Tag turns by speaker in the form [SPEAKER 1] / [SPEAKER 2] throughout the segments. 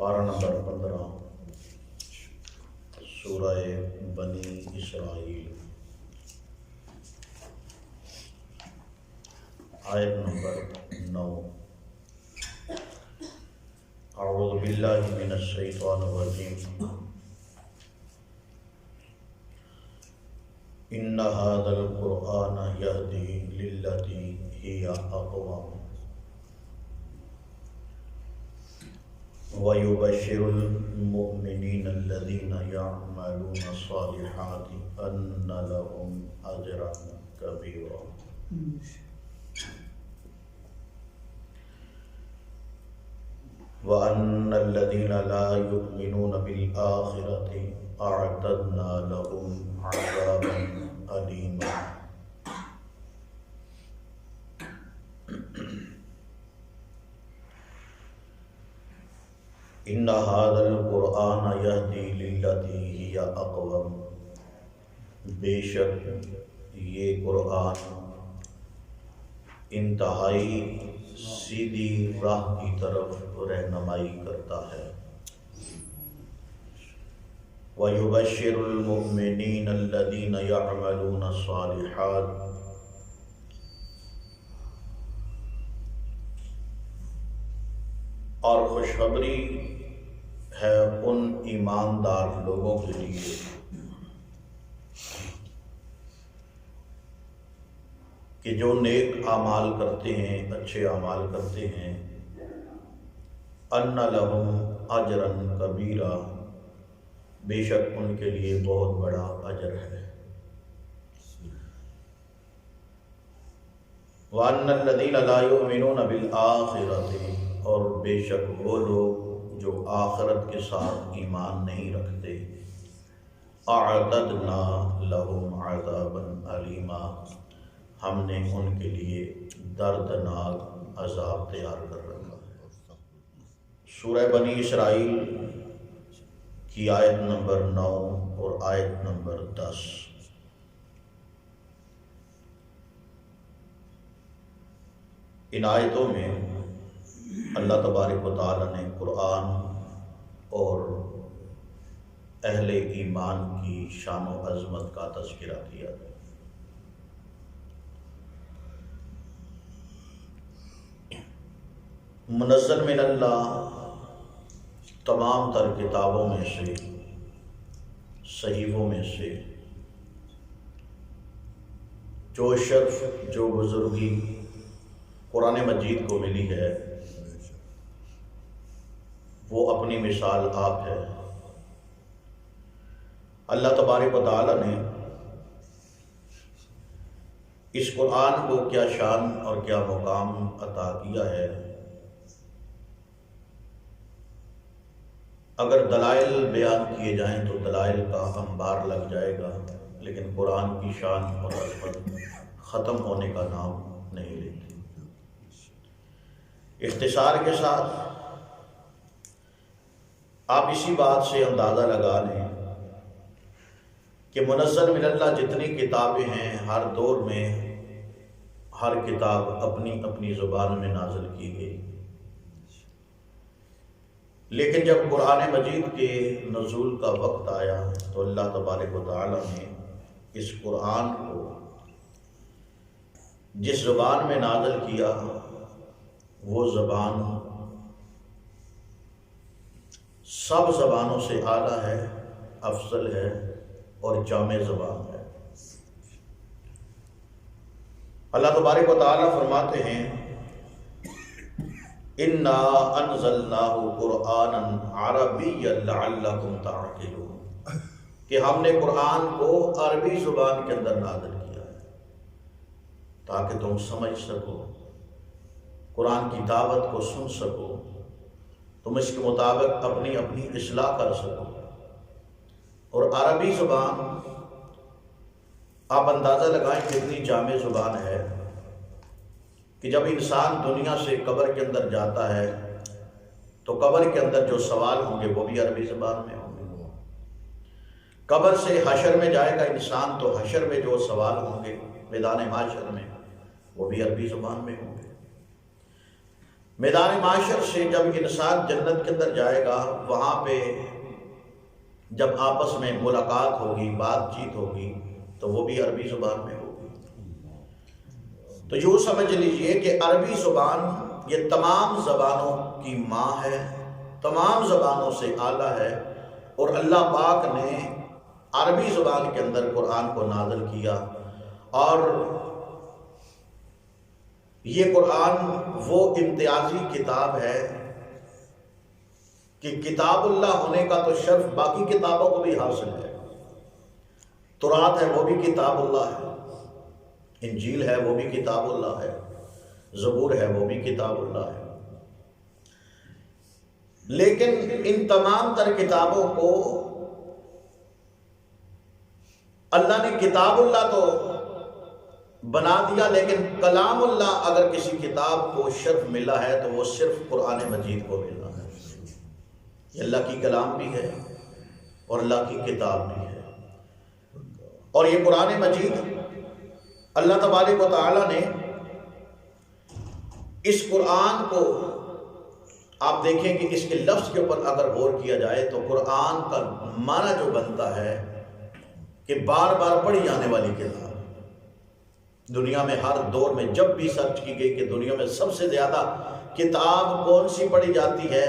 [SPEAKER 1] پارہ نمبر 15 سورہ بنی اسرائیل، آیت نمبر 9۔ اعوذ باللہ من الشیطان الرجیم۔ ان ھذا القرآن یہدی للتی ہی اقوم وَيُبَشِّرُ الْمُؤْمِنِينَ الَّذِينَ يَعْمَلُونَ الصَّالِحَاتِ أَنَّ لَهُمْ أَجْرًا كَبِيرًا۔ وَأَنَّ الَّذِينَ لَا يُؤْمِنُونَ بِالْآخِرَةِ أَعْتَدْنَا لَهُمْ عَذَابًا أَلِيمًا۔ ان ھذا القرآن یہدی للتی ہی اقوم، بے شک یہ قرآن انتہائی سیدھی راہ کی طرف رہنمائی کرتا ہے۔ وَيُبَشِّرُ الْمُؤْمِنِينَ الَّذِينَ يَعْمَلُونَ الصَّالِحَاتِ، اور خوشخبری ہے ان ایماندار لوگوں کے لیے کہ جو نیک اعمال کرتے ہیں، اچھے اعمال کرتے ہیں، ان لہم اجرا کبیرا، بے شک ان کے لیے بہت بڑا اجر ہے۔ وَأَنَّ الَّذِينَ لَا يُؤْمِنُونَ بِالْآخِرَةِ، اور بے شک وہ لوگ جو آخرت کے ساتھ ایمان نہیں رکھتے، اعتدنا لہم عذابا علیما، ہم نے ان کے لیے دردناک عذاب تیار کر رکھا ہے۔ سورہ بنی اسرائیل کی آیت نمبر 9 اور آیت نمبر 10۔ ان آیتوں میں اللہ تبارک و تعالیٰ نے قرآن اور اہل ایمان کی شان و عظمت کا تذکرہ کیا ہے۔ منزل من اللہ تمام تر کتابوں میں سے، صحیفوں میں سے جو شرف، جو بزرگی قرآن مجید کو ملی ہے، وہ اپنی مثال آپ ہے۔ اللہ تبارک و تعالیٰ نے اس قرآن کو کیا شان اور کیا مقام عطا کیا ہے۔ اگر دلائل بیان کیے جائیں تو دلائل کا انبار لگ جائے گا، لیکن قرآن کی شان اور عظمت ختم ہونے کا نام نہیں لیتی۔ اختصار کے ساتھ آپ اسی بات سے اندازہ لگا لیں کہ منزل من اللہ جتنی کتابیں ہیں، ہر دور میں ہر کتاب اپنی اپنی زبان میں نازل کی گئی، لیکن جب قرآن مجید کے نزول کا وقت آیا تو اللہ تبارک و تعالیٰ نے اس قرآن کو جس زبان میں نازل کیا، وہ زبان سب زبانوں سے اعلیٰ ہے، افضل ہے اور جامع زبان ہے۔ اللہ تبارک و تعالیٰ فرماتے ہیں اِنَّا أَنزَلْنَاهُ قُرْآنًا عَرَبِيًّا لَعَلَّكُمْ تَعْقِلُونَ، کہ ہم نے قرآن کو عربی زبان کے اندر نازل کیا ہے تاکہ تم سمجھ سکو، قرآن کی دعوت کو سن سکو، تم اس کے مطابق اپنی اپنی اصلاح کر سکو۔ اور عربی زبان آپ اندازہ لگائیں کتنی جامع زبان ہے کہ جب انسان دنیا سے قبر کے اندر جاتا ہے تو قبر کے اندر جو سوال ہوں گے وہ بھی عربی زبان میں ہوں گے۔ قبر سے حشر میں جائے گا انسان تو حشر میں جو سوال ہوں گے میدان محشر میں وہ بھی عربی زبان میں ہوں گے۔ میدان معاشر سے جب انسان جنت کے اندر جائے گا، وہاں پہ جب آپس میں ملاقات ہوگی، بات چیت ہوگی، تو وہ بھی عربی زبان میں ہوگی۔ تو یوں سمجھ لیجئے کہ عربی زبان یہ تمام زبانوں کی ماں ہے، تمام زبانوں سے اعلیٰ ہے، اور اللہ پاک نے عربی زبان کے اندر قرآن کو نازل کیا۔ اور یہ قرآن وہ امتیازی کتاب ہے کہ کتاب اللہ ہونے کا تو شرف باقی کتابوں کو بھی حاصل ہے۔ تورات ہے وہ بھی کتاب اللہ ہے، انجیل ہے وہ بھی کتاب اللہ ہے، زبور ہے وہ بھی کتاب اللہ ہے۔ لیکن ان تمام تر کتابوں کو اللہ نے کتاب اللہ تو بنا دیا، لیکن کلام اللہ اگر کسی کتاب کو شرف ملا ہے تو وہ صرف قرآن مجید کو ملا ہے۔ یہ اللہ کی کلام بھی ہے اور اللہ کی کتاب بھی ہے۔ اور یہ قرآن مجید اللہ تبارک و تعالی نے اس قرآن کو، آپ دیکھیں کہ اس کے لفظ کے اوپر اگر غور کیا جائے تو قرآن کا معنی جو بنتا ہے کہ بار بار پڑھی جانے والی کتاب۔ دنیا میں ہر دور میں جب بھی سرچ کی گئی کہ دنیا میں سب سے زیادہ کتاب کون سی پڑھی جاتی ہے،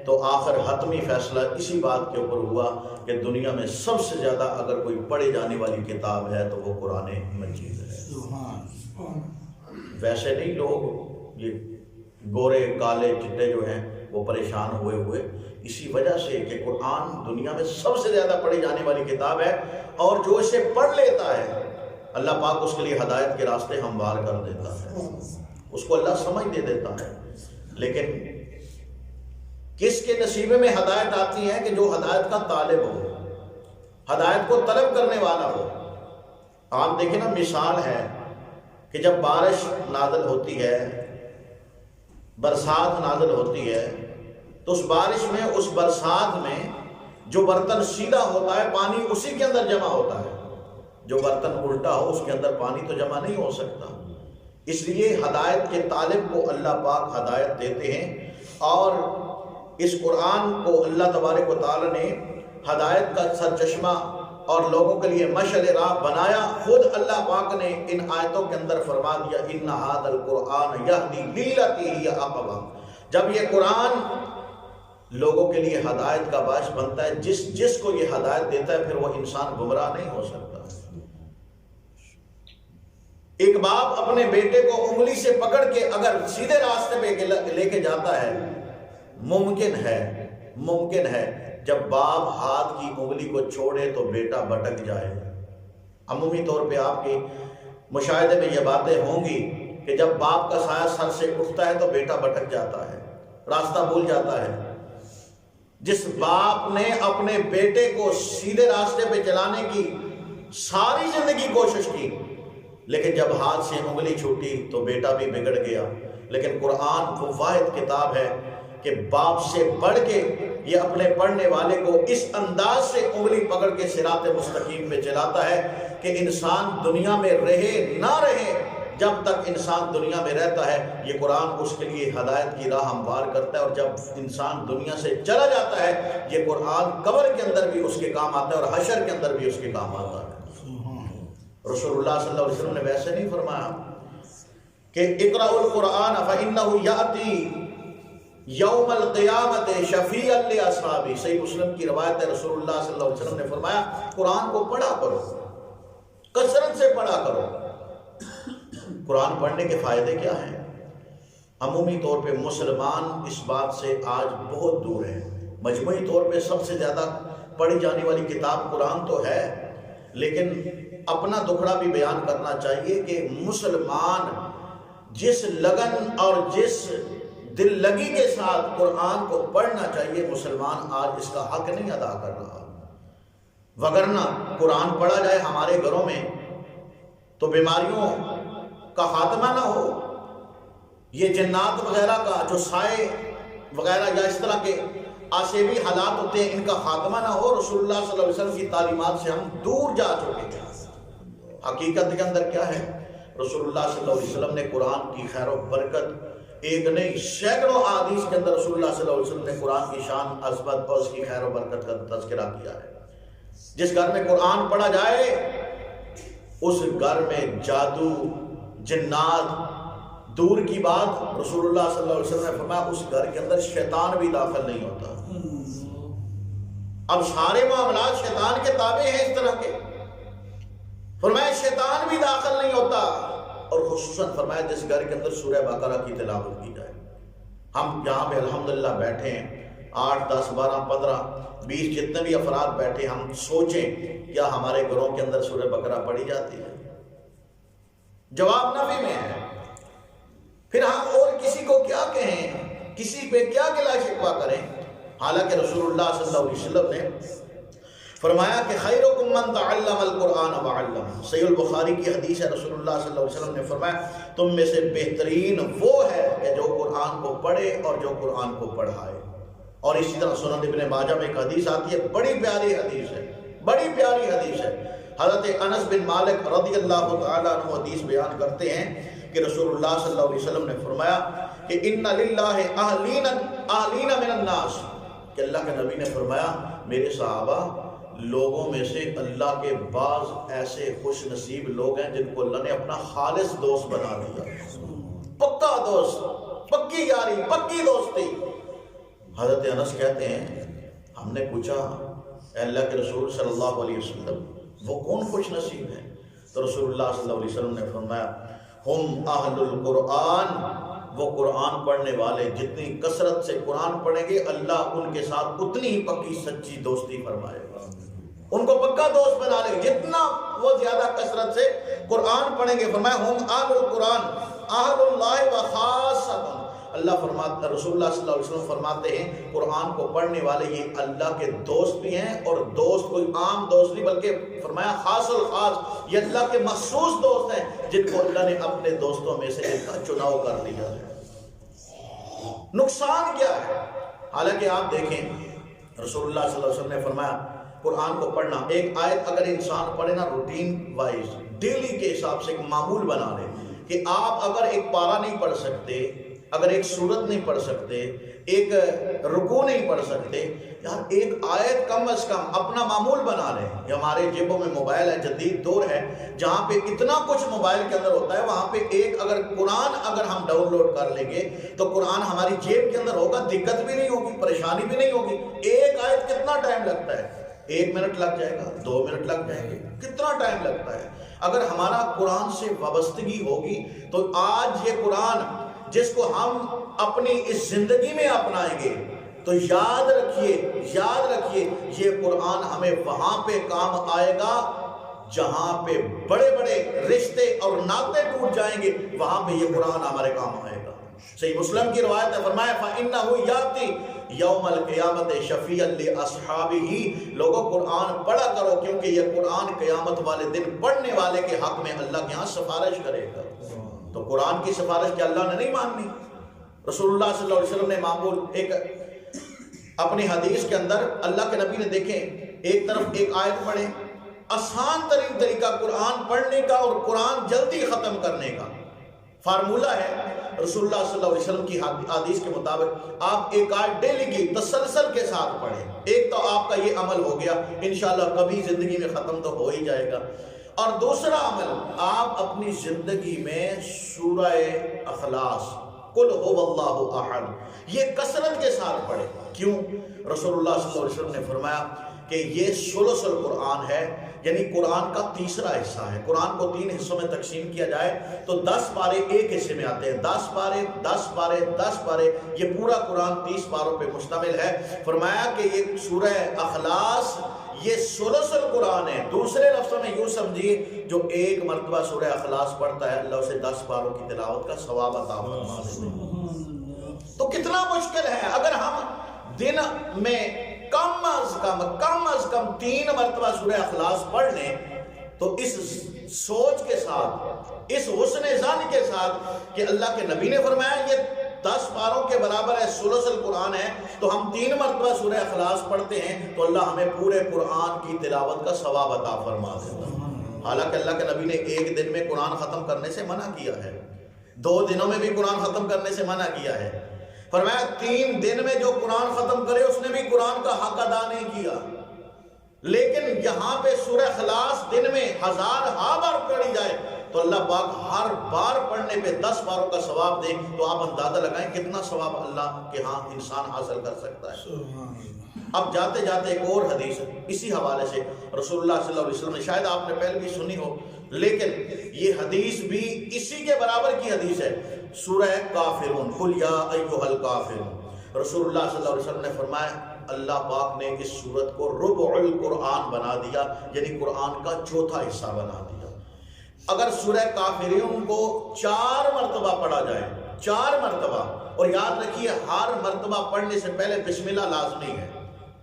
[SPEAKER 1] تو آخر حتمی فیصلہ اسی بات کے اوپر ہوا کہ دنیا میں سب سے زیادہ اگر کوئی پڑھی جانے والی کتاب ہے تو وہ قرآن مجید ہے۔ ویسے نہیں لوگ یہ گورے کالے چٹے جو ہیں وہ پریشان ہوئے اسی وجہ سے کہ قرآن دنیا میں سب سے زیادہ پڑھی جانے والی کتاب ہے، اور جو اسے پڑھ لیتا ہے اللہ پاک اس کے لیے ہدایت کے راستے ہموار کر دیتا ہے، اس کو اللہ سمجھ دے دیتا ہے۔ لیکن کس کے نصیبے میں ہدایت آتی ہے کہ جو ہدایت کا طالب ہو، ہدایت کو طلب کرنے والا ہو۔ آپ دیکھیں نا، مثال ہے کہ جب بارش نازل ہوتی ہے، برسات نازل ہوتی ہے، تو اس بارش میں، اس برسات میں جو برتن سیدھا ہوتا ہے پانی اسی کے اندر جمع ہوتا ہے، جو برتن الٹا ہو اس کے اندر پانی تو جمع نہیں ہو سکتا۔ اس لیے ہدایت کے طالب کو اللہ پاک ہدایت دیتے ہیں، اور اس قرآن کو اللہ تبارک و تعالی نے ہدایت کا سرچشمہ اور لوگوں کے لیے مشعل راہ بنایا۔ خود اللہ پاک نے ان آیتوں کے اندر فرما دیا، ان ھذا القرآن یہدی للتی ہی اقوم۔ جب یہ قرآن لوگوں کے لیے ہدایت کا باعث بنتا ہے، جس کو یہ ہدایت دیتا ہے پھر وہ انسان گمراہ نہیں ہو سکتا۔ ایک باپ اپنے بیٹے کو انگلی سے پکڑ کے اگر سیدھے راستے پہ لے کے جاتا ہے، ممکن ہے جب باپ ہاتھ کی انگلی کو چھوڑے تو بیٹا بھٹک جائے۔ عمومی طور پہ آپ کے مشاہدے میں یہ باتیں ہوں گی کہ جب باپ کا سایہ سر سے اٹھتا ہے تو بیٹا بھٹک جاتا ہے، راستہ بھول جاتا ہے۔ جس باپ نے اپنے بیٹے کو سیدھے راستے پہ چلانے کی ساری زندگی کوشش کی، لیکن جب ہاتھ سے انگلی چھوٹی تو بیٹا بھی بگڑ گیا۔ لیکن قرآن وہ واحد کتاب ہے کہ باپ سے بڑھ کے یہ اپنے پڑھنے والے کو اس انداز سے انگلی پکڑ کے صراط مستقیم پہ چلاتا ہے کہ انسان دنیا میں رہے نہ رہے، جب تک انسان دنیا میں رہتا ہے یہ قرآن اس کے لیے ہدایت کی راہ ہموار کرتا ہے، اور جب انسان دنیا سے چلا جاتا ہے یہ قرآن قبر کے اندر بھی اس کے کام آتا ہے اور حشر کے اندر بھی اس کے کام آتا ہے۔ رسول اللہ صلی اللہ علیہ وسلم نے ویسے نہیں فرمایا کہ اقرأوا القرآن فإنہ یأتی یوم القیامت شفیعا لاصحابہ۔ صحیح مسلم کی روایت ہے، رسول اللہ صلی اللہ علیہ وسلم نے فرمایا قرآن کو پڑھا کرو، کثرت سے پڑھا کرو۔ قرآن پڑھنے کے فائدے کیا ہیں؟ عمومی طور پہ مسلمان اس بات سے آج بہت دور ہے۔ مجموعی طور پہ سب سے زیادہ پڑھی جانے والی کتاب قرآن تو ہے، لیکن اپنا دکھڑا بھی بیان کرنا چاہیے کہ مسلمان جس لگن اور جس دل لگی کے ساتھ قرآن کو پڑھنا چاہیے، مسلمان آج اس کا حق نہیں ادا کر رہا۔ وگرنہ قرآن پڑھا جائے ہمارے گھروں میں تو بیماریوں کا خاتمہ نہ ہو، یہ جنات وغیرہ کا جو سائے وغیرہ یا اس طرح کے آسیبی حالات ہوتے ہیں ان کا خاتمہ نہ ہو۔ رسول اللہ صلی اللہ علیہ وسلم کی تعلیمات سے ہم دور جا چکے ہیں۔ حقیقت کے اندر کیا ہے؟ رسول اللہ صلی اللہ علیہ وسلم نے قرآن کی خیر و برکت ایک نہیں سینکڑوں احادیث کے اندر رسول اللہ صلی اللہ علیہ وسلم نے قرآن کی شان، عظمت اور اس کی خیر و برکت کا تذکرہ کیا ہے۔ جس گھر میں قرآن پڑھا جائے اس گھر میں جادو، جنات دور کی بات، رسول اللہ صلی اللہ علیہ وسلم نے فرمایا اس گھر کے اندر شیطان بھی داخل نہیں ہوتا۔ اب سارے معاملات شیطان کے تابع ہیں اس طرح کے، فرمایا شیطان بھی داخل نہیں ہوتا۔ اور خصوصاً فرمایا جس گھر کے اندر سورہ بقرہ کی تلاوت کی جائے۔ ہم یہاں پہ الحمدللہ بیٹھے ہیں، 8 10 12 15 20 جتنے بھی افراد بیٹھے، ہم سوچیں کیا ہمارے گھروں کے اندر سورہ بقرہ پڑھی جاتی ہے؟ جواب نفی میں ہے۔ پھر ہم اور کسی کو کیا کہیں، کسی پہ کیا گلہ شکوہ کریں؟ حالانکہ رسول اللہ صلی اللہ علیہ وسلم نے فرمایا کہ خیرکم من تعلم القرآن وعلم، صحیح البخاری کی حدیث ہے، رسول اللہ صلی اللہ علیہ وسلم نے فرمایا تم میں سے بہترین وہ ہے کہ جو قرآن کو پڑھے اور جو قرآن کو پڑھائے۔ اور اسی طرح سنن ابن ماجہ میں ایک حدیث آتی ہے، بڑی پیاری حدیث ہے، بڑی پیاری حدیث ہے۔ حضرت انس بن مالک رضی اللہ تعالیٰ عنہ حدیث بیان کرتے ہیں کہ رسول اللہ صلی اللہ علیہ وسلم نے فرمایا کہ ان للہ اہلین من الناس، کہ اللہ کے نبی نے فرمایا میرے صحابہ، لوگوں میں سے اللہ کے بعض ایسے خوش نصیب لوگ ہیں جن کو اللہ نے اپنا خالص دوست بنا دیا، پکا دوست، پکی یاری، پکی دوستی۔ حضرت انس کہتے ہیں ہم نے پوچھا اے اللہ کے رسول صلی اللہ علیہ وسلم وہ کون خوش نصیب ہیں؟ تو رسول اللہ صلی اللہ علیہ وسلم نے فرمایا ہم اہل القرآن، وہ قرآن پڑھنے والے، جتنی کثرت سے قرآن پڑھیں گے اللہ ان کے ساتھ اتنی ہی پکی سچی دوستی فرمائے گا، ان کو پکا دوست بنا لے، جتنا وہ زیادہ کثرت سے قرآن پڑھیں گے۔ فرمایا ہم اہل القرآن اہل اللہ و خاصۃ، اللہ فرماتا، رسول اللہ صلی اللہ علیہ وسلم فرماتے ہیں قرآن کو پڑھنے والے یہ اللہ کے دوست بھی ہیں، اور دوست کوئی عام دوست نہیں بلکہ فرمایا خاص الخاص، یہ اللہ کے مخصوص دوست ہیں جن کو اللہ نے اپنے دوستوں میں سے جن کا چناؤ کر لیا ہے۔ نقصان کیا ہے؟ حالانکہ آپ دیکھیں رسول اللہ صلی اللہ علیہ وسلم نے فرمایا قرآن کو پڑھنا، ایک آیت اگر انسان پڑھے نا روٹین وائز، ڈیلی کے حساب سے ایک معمول بنا لے کہ آپ اگر ایک پارہ نہیں پڑھ سکتے، اگر ایک سورت نہیں پڑھ سکتے، ایک رکوع نہیں پڑھ سکتے، یار ایک آیت کم از کم اپنا معمول بنا لیں۔ یہ ہمارے جیبوں میں موبائل ہے، جدید دور ہے جہاں پہ اتنا کچھ موبائل کے اندر ہوتا ہے، وہاں پہ ایک اگر قرآن اگر ہم ڈاؤن لوڈ کر لیں گے تو قرآن ہماری جیب کے اندر ہوگا، دقت بھی نہیں ہوگی، پریشانی بھی نہیں ہوگی۔ ایک آیت کتنا ٹائم لگتا ہے؟ 1 منٹ لگ جائے گا، 2 منٹ لگ جائیں گے، کتنا ٹائم لگتا ہے؟ اگر ہمارا قرآن سے وابستگی ہوگی تو آج یہ قرآن جس کو ہم اپنی اس زندگی میں اپنائیں گے تو یاد رکھیے یہ قرآن ہمیں وہاں پہ کام آئے گا جہاں پہ بڑے بڑے رشتے اور ناطے ٹوٹ جائیں گے، وہاں پہ یہ قرآن ہمارے کام آئے گا۔ صحیح مسلم کی روایت ہے، فرمایا فَإِنَّهُ يَأْتِي یوم القیامت شفیعا لِأَصْحَابِهِ، لوگوں قرآن پڑھا کرو کیونکہ یہ قرآن قیامت والے دن پڑھنے والے کے حق میں اللہ کے ہاں سفارش کرے گا۔ تو قرآن کی سفارش کیا اللہ نے نہیں ماننی؟ رسول اللہ صلی اللہ علیہ وسلم نے معمول ایک اپنی حدیث کے اندر اللہ کے نبی نے دیکھیں ایک طرف ایک آیت پڑھیں، آسان ترین طریقہ قرآن پڑھنے کا اور قرآن جلدی ختم کرنے کا فارمولہ ہے۔ رسول اللہ صلی اللہ علیہ وسلم کی حدیث کے مطابق آپ ایک آیت ڈیلی کی تسلسل کے ساتھ پڑھیں، ایک تو آپ کا یہ عمل ہو گیا، انشاءاللہ کبھی زندگی میں ختم تو ہو ہی جائے گا۔ اور دوسرا عمل، آپ اپنی زندگی میں سورہ اخلاص قل هو اللہ احد یہ کثرت کے ساتھ پڑھیں۔ کیوں؟ رسول اللہ صلی اللہ علیہ وسلم نے فرمایا کہ یہ ثلث القرآن ہے، یعنی قرآن کا تیسرا حصہ ہے۔ قرآن کو 3 حصوں میں تقسیم کیا جائے تو 10 پارے ایک حصے میں آتے ہیں، 10 پارے 10 پارے 10 پارے، یہ پورا قرآن 30 پاروں پہ مشتمل ہے۔ فرمایا کہ یہ سورہ اخلاص یہ ثلث القرآن ہے۔ دوسرے لفظوں میں یوں سمجھیے جو ایک مرتبہ سورہ اخلاص پڑھتا ہے اللہ اسے 10 پاروں کی تلاوت کا ثواب عطا فرما دیتے ہیں۔ تو کتنا مشکل ہے اگر ہم دن میں کم از کم 3 مرتبہ سورہ اخلاص پڑھ لیں تو اس سوچ کے ساتھ، اس حسن ظن کے ساتھ کہ اللہ کے نبی نے فرمایا یہ 10 پاروں کے برابر ہے، ثلث القرآن ہے، تو ہم 3 مرتبہ سورہ اخلاص پڑھتے ہیں تو اللہ ہمیں پورے قرآن کی تلاوت کا ثواب عطا فرما دیتا ہے۔ حالانکہ اللہ کے نبی نے ایک دن میں قرآن ختم کرنے سے منع کیا ہے، 2 دنوں میں بھی قرآن ختم کرنے سے منع کیا ہے۔ فرمایا 3 دن میں جو قرآن ختم کرے اس نے بھی قرآن کا حق ادا نہیں کیا۔ لیکن یہاں پہ سورہ اخلاص دن میں 1000 بار پڑھی جائے تو اللہ پاک ہر بار پڑھنے پہ 10 باروں کا ثواب دے، تو آپ اندازہ لگائیں کتنا ثواب اللہ کے ہاں انسان حاصل کر سکتا ہے۔ اب جاتے جاتے ایک اور حدیث اسی حوالے سے رسول اللہ صلی اللہ علیہ وسلم نے، شاید آپ نے پہلے بھی سنی ہو لیکن یہ حدیث بھی اسی کے برابر کی حدیث ہے، سورہ کافرون، قل یا ایھا الکافرون۔ رسول اللہ صلی اللہ علیہ وسلم نے فرمایا اللہ پاک نے اس سورت کو ربع القرآن بنا دیا، یعنی قرآن کا چوتھا حصہ بنا دیا۔ اگر سورہ کافرون کو 4 مرتبہ پڑھا جائے، 4 مرتبہ، اور یاد رکھیے ہر مرتبہ پڑھنے سے پہلے بسم اللہ لازمی ہے،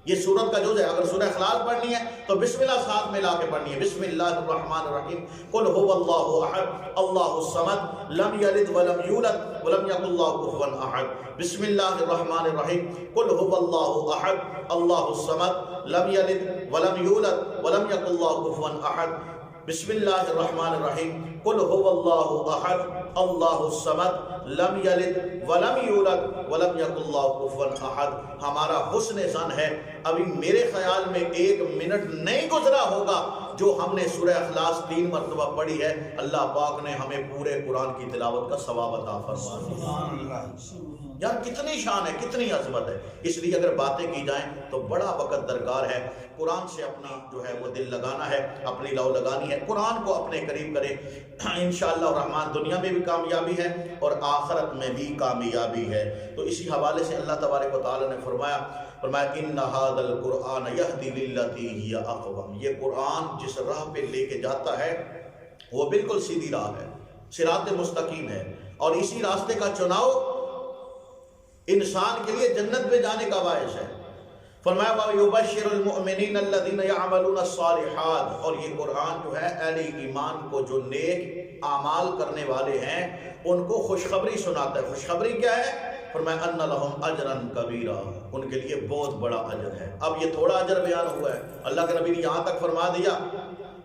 [SPEAKER 1] یہ سورت کا جز ہے۔ اگر سورہ اخلاص پڑھنی ہے تو بسم اللہ ساتھ میں لا کے پڑھنی ہے، بسم اللہ الرحمن الرحیم، قل هو اللہ احد اللہ الصمد لم یلد ولم یولد ولم یکن له کفوا احد، بسم اللہ الرحمن الرحیم، قل هو اللہ احد اللہ الصمد لم یلد ولم یولد ولم یکن له کفوا احد، بسم اللہ الرحمن الرحیم، قل هو اللہ احد اللہ الصمد لم یلد ولم یولد ولم یکن له کفوا احد۔ ہمارا حسن ظن ہے ابھی میرے خیال میں 1 منٹ نہیں گزرا ہوگا جو ہم نے سورہ اخلاص 3 مرتبہ پڑھی ہے، اللہ پاک نے ہمیں پورے قرآن کی تلاوت کا ثواب عطا فرمایا۔ یار کتنی شان ہے، کتنی عظمت ہے، اس لیے اگر باتیں کی جائیں تو بڑا وقت درکار ہے۔ قرآن سے اپنا جو ہے وہ دل لگانا ہے، اپنی لو لگانی ہے، قرآن کو اپنے قریب کریں، انشاءاللہ الرحمن دنیا میں بھی کامیابی ہے اور آخرت میں بھی کامیابی ہے۔ تو اسی حوالے سے اللہ تبارک و تعالی نے فرمایا ان ھذا القرآن یہدی للتی ہی اقوم، یہ قرآن جس راہ پہ لے کے جاتا ہے وہ بالکل سیدھی راہ ہے، صراط مستقیم ہے، اور اسی راستے کا چناؤ انسان کے لیے جنت میں جانے کا باعث ہے۔ فرمایا وَيُبَشِّرُ الْمُؤْمِنِينَ الَّذِينَ يَعْمَلُونَ الصَّالِحَاتِ، اور یہ قرآن جو ہے اہل ایمان کو جو نیک اعمال کرنے والے ہیں ان کو خوشخبری سناتا ہے۔ خوشخبری کیا ہے؟ فرمایا ان لہم اجرا کبیرا، ان کے لیے بہت بڑا اجر ہے۔ اب یہ تھوڑا اجر بیان ہوا ہے، اللہ کے نبی نے یہاں تک فرما دیا،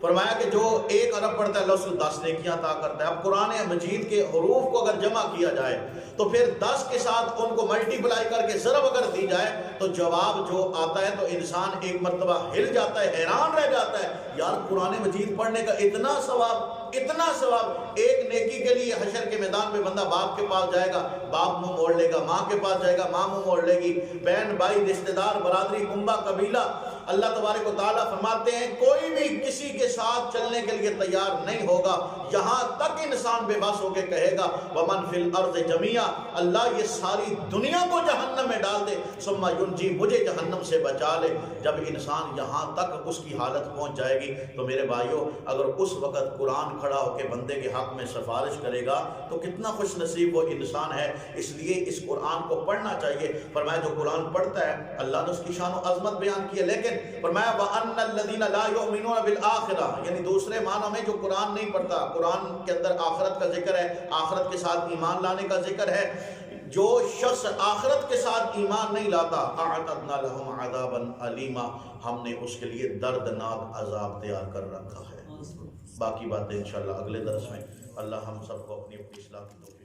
[SPEAKER 1] فرمایا کہ جو 1 ارب پڑھتا ہے اللہ اس کو 10 نیکیاں عطا کرتا ہے۔ اب قرآن مجید کے حروف کو اگر جمع کیا جائے تو پھر 10 کے ساتھ ان کو ملٹی پلائی کر کے ضرب اگر دی جائے تو جواب جو آتا ہے تو انسان ایک مرتبہ ہل جاتا ہے، حیران رہ جاتا ہے، یار قرآن مجید پڑھنے کا اتنا ثواب، اتنا ثواب۔ ایک نیکی کے لیے حشر کے میدان میں بندہ باپ کے پاس جائے گا، باپ منہ موڑ لے گا، ماں کے پاس جائے گا، ماں منہ موڑ لے گی، بہن بھائی رشتہ دار برادری کنبہ قبیلہ، اللہ تبارک و تعالیٰ فرماتے ہیں کوئی بھی کسی کے ساتھ چلنے کے لیے تیار نہیں ہوگا، یہاں تک انسان بے بس ہو کے کہے گا وَمَنْ فِي الْأَرْضِ جَمِيعًا، اللہ یہ ساری دنیا کو جہنم میں ڈال دے، ثُمَّ يُنْجِي، مجھے جہنم سے بچا لے۔ جب انسان یہاں تک اس کی حالت پہنچ جائے گی تو میرے بھائیوں اگر اس وقت قرآن کھڑا ہو کے بندے کے حق میں سفارش کرے گا تو کتنا خوش نصیب وہ انسان ہے۔ اس لیے اس قرآن کو پڑھنا چاہیے۔ فرمایا جو قرآن پڑھتا ہے اللہ نے اس کی شان و عظمت بیان کی ہے، لیکن فرمایا وَأَنَّ الَّذِينَ لَا يُؤْمِنُونَ بِالْآخِرَةِ، یعنی دوسرے معنوں میں جو قرآن نہیں پڑھتا، قرآن کے اندر آخرت کا ذکر ہے، آخرت کے ساتھ ایمان لانے کا ذکر ہے، جو شخص آخرت کے ساتھ ایمان نہیں لاتا اعتدنا لهم عذابا علیما، ہم نے اس کے لیے دردناک عذاب تیار کر رکھا ہے۔ باقی باتیں انشاءاللہ اگلے درس میں، اللہ ہم سب کو اپنی اصلاح کی توفیق